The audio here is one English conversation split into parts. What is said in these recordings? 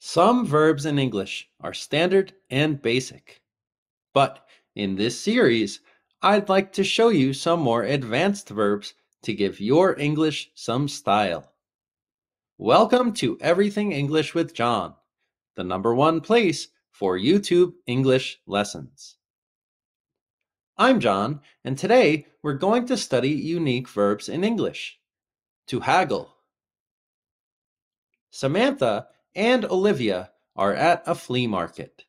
Some verbs in English are standard and basic, but in this series, I'd like to show you some more advanced verbs to give your English some style. Welcome to Everything English with John, the #1 place for YouTube English lessons. I'm John, and today we're going to study unique verbs in English. To haggle. Samantha and Olivia are at a flea market.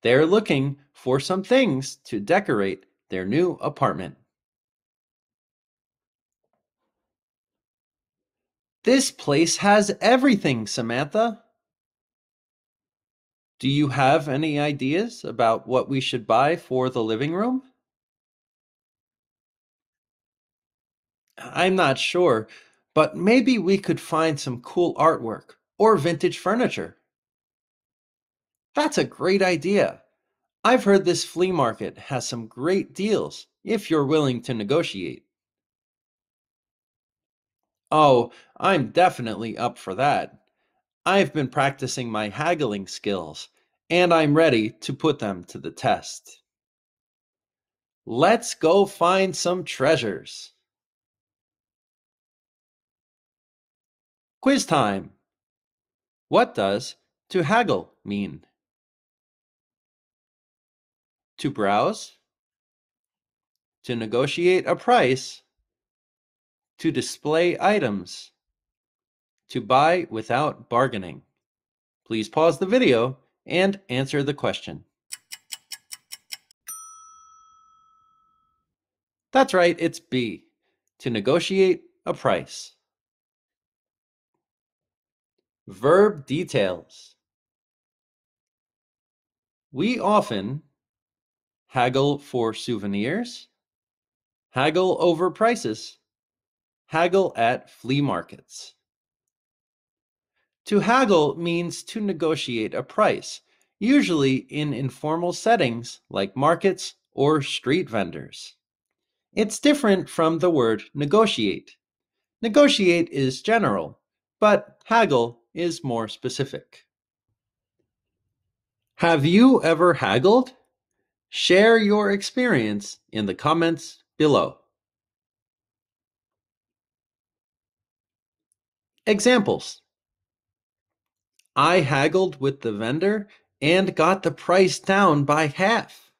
They're looking for some things to decorate their new apartment. This place has everything, Samantha. Do you have any ideas about what we should buy for the living room? I'm not sure, but maybe we could find some cool artwork or vintage furniture. That's a great idea. I've heard this flea market has some great deals if you're willing to negotiate. Oh, I'm definitely up for that. I've been practicing my haggling skills, and I'm ready to put them to the test. Let's go find some treasures. Quiz time. What does to haggle mean? To browse, to negotiate a price, to display items, to buy without bargaining. Please pause the video and answer the question. That's right, it's B, to negotiate a price. Verb details. We often haggle for souvenirs, haggle over prices, haggle at flea markets. To haggle means to negotiate a price, usually in informal settings like markets or street vendors. It's different from the word negotiate. Negotiate is general, but haggle is more specific. Have you ever haggled? Share your experience in the comments below. Examples. I haggled with the vendor and got the price down by half.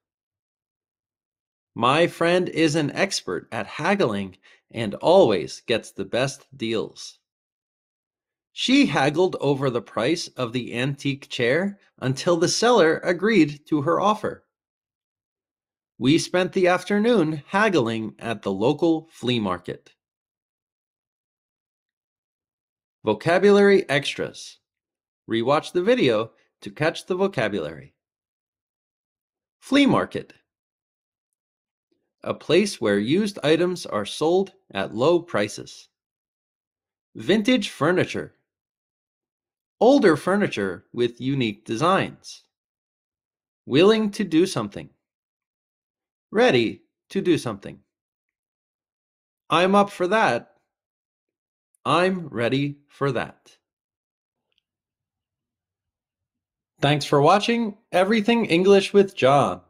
My friend is an expert at haggling and always gets the best deals. She haggled over the price of the antique chair until the seller agreed to her offer. We spent the afternoon haggling at the local flea market. Vocabulary extras. Rewatch the video to catch the vocabulary. Flea market. A place where used items are sold at low prices. Vintage furniture. Older furniture with unique designs. Willing to do something. Ready to do something. I'm up for that. I'm ready for that. Thanks for watching Everything English with John.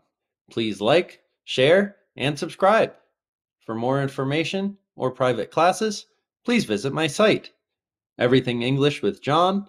Please like, share, and subscribe. For more information or private classes, please visit my site, everythingenglishwithjohn.com.